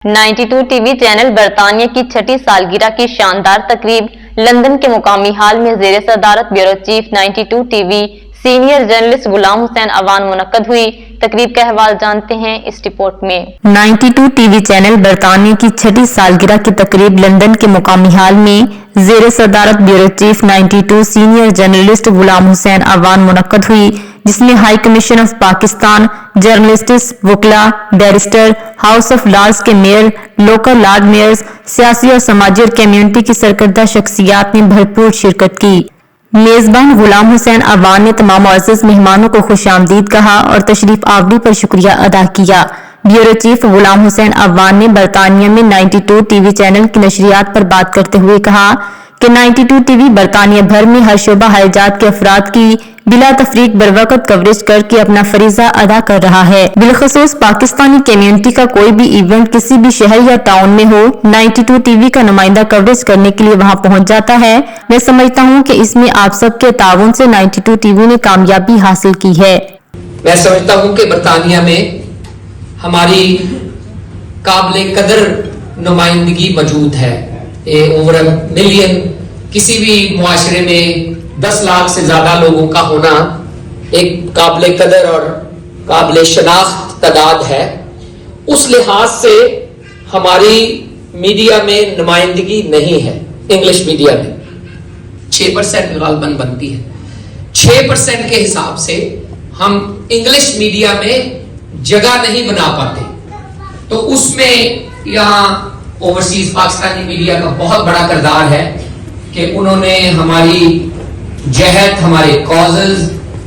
92 TV channel बरतानिया की छठी सालगिरह की शानदार तकरीब लंदन के मुकामी हाल में ज़ेरे सदारत bureau chief 92 TV senior journalist Ghulam Hussain Awan मुनक्कद हुई। तकरीब का अहवाल जानते हैं इस रिपोर्ट में। 92 टीवी चैनल बरतानिया की छठी सालगिरह की तकरीब लंदन के मुकामी हाल में ज़ेरे सदारत bureau chief 92 senior journalist Ghulam Hussain Awan मुनक्कद हुई, जिसमें high commission of Pakistan, journalists, वकला, बैरिस्टर, हाउस ऑफ लॉर्ड्स के मेयर, लोकल लॉर्ड मेयर्स, सियासी और समाजी और कम्युनिटी की सरकर्दा शख्सियात ने भरपूर शिरकत की। मेजबान गुलाम हुसैन अवान ने तमाम मुअज़्ज़ज़ मेहमानों को खुशामदीद कहा और तशरीफ आवरी पर शुक्रिया अदा किया। ब्यूरो चीफ गुलाम हुसैन अवान ने बरतानिया में 92 टीवी चैनल की नशरियात पर बात करते हुए कहा कि 92 टीवी बरतानिया भर में हर शोबा हयाजात के अफराद की बिला तफरीक बरवकत कवरेज करके अपना फरीजा अदा कर रहा है। बिलखसूस पाकिस्तानी कम्युनिटी का कोई भी इवेंट किसी भी शहर या टाउन में हो, 92 टीवी का नुमाइंदा कवरेज करने के लिए वहां पहुंच जाता है। मैं समझता हूं कि इसमें आप सबके ताउन से 92 टीवी ने कामयाबी हासिल की है। मैं समझता हूं कि बरतानिया में हमारी काबिले कदर नुमाइंदगी मौजूद है। ओवर मिलियन किसी भी मुआशरे में 10 लाख से ज्यादा लोगों का होना एक काबिले कदर और काबिले शनाख्त तादाद है। उस लिहाज से हमारी मीडिया में नुमाइंदगी नहीं है। इंग्लिश मीडिया में 6% गालबन बनती है। 6% के हिसाब से हम इंग्लिश मीडिया में जगह नहीं बना पाते, तो उसमें यहाँ ओवरसीज पाकिस्तानी मीडिया का बहुत बड़ा किरदार है कि उन्होंने हमारी जहद, हमारे कॉजेज,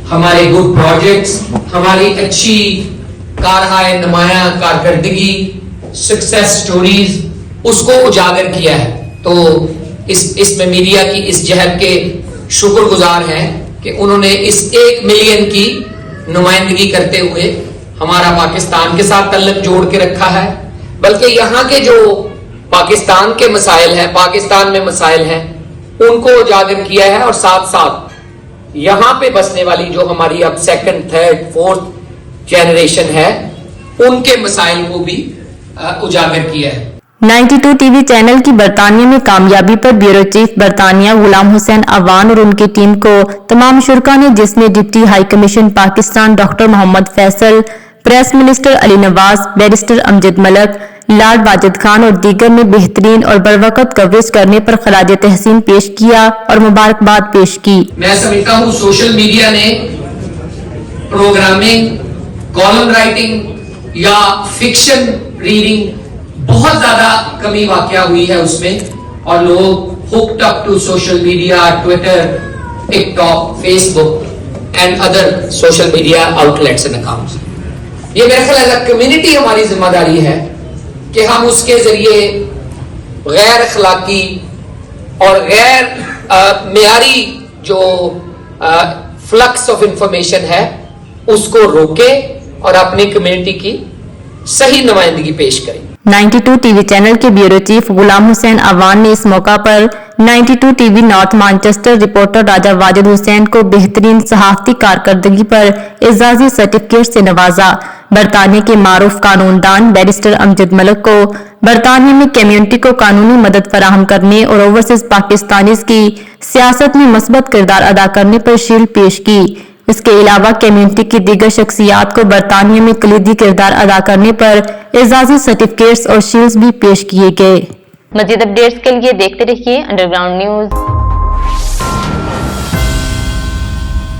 हमारे गुड प्रोजेक्ट्स, हमारी अच्छी कारहाय नुमाया कारकर्दगी, सक्सेस स्टोरीज उसको उजागर किया है। तो इसमें मीडिया की इस जहद के शुक्रगुजार हैं कि उन्होंने इस 1 मिलियन की नुमाइंदगी करते हुए हमारा पाकिस्तान के साथ तल्लुक जोड़ के रखा है। बल्कि यहाँ के जो पाकिस्तान के मसाइल हैं, पाकिस्तान में मसाइल हैं, उनको उजागर किया है और साथ साथ यहाँ पे बसने वाली जो हमारी अब 2nd, 3rd, 4th जनरेशन है, उनके मसाइल को भी उजागर किया है। 92 टीवी चैनल की बरतानिया में कामयाबी पर ब्यूरो चीफ बरतानिया गुलाम हुसैन अवान और उनकी टीम को तमाम शुरका ने, जिसमें deputy high commission Pakistan doctor Mohammad Faisal, press minister Ali Nawaz, barrister Amjad Malak, lord Wajid Khan और दीगर ने बेहतरीन और बरवकत कवरेज करने पर खराज तहसीन पेश किया और मुबारकबाद पेश की। मैं समझता हूँ सोशल मीडिया ने प्रोग्रामिंग, कॉलम राइटिंग या फिक्शन रीडिंग बहुत ज्यादा कमी वाकया हुई है उसमें, और लोग hooked up to social media, Twitter, TikTok, Facebook and other social media outlets and accounts. ये मेरे ख्याल एज अ कम्युनिटी हमारी जिम्मेदारी है कि हम उसके जरिए गैर अखलाकी और गैर मेयारी जो फ्लक्स ऑफ इंफॉर्मेशन है उसको रोके और अपनी कम्युनिटी की सही नुमाइंदगी पेश करें। 92 टीवी चैनल के ब्यूरो चीफ गुलाम हुसैन अवान ने इस मौका पर 92 टीवी नॉर्थ मैनचेस्टर रिपोर्टर राजा वाजिद हुसैन को बेहतरीन सहाफती कारकर्दगी पर एजाजी सर्टिफिकेट से नवाजा। बरतानिया के मारूफ कानूनदान बैरिस्टर अमजद मलक को बरतानिया में कम्युनिटी को कानूनी मदद फराहम करने और ओवरसीज पाकिस्तानीज की सियासत में मस्बत किरदार अदा करने पर शील्ड पेश की। इसके अलावा कम्युनिटी की दीगर शख्सियात को बरतानिया में कलीदी किरदार अदा करने पर एजाजी सर्टिफिकेट्स और शील्ड्स भी पेश किए गए। मजीद अपडेट्स के लिए देखते रहिए अंडरग्राउंड न्यूज।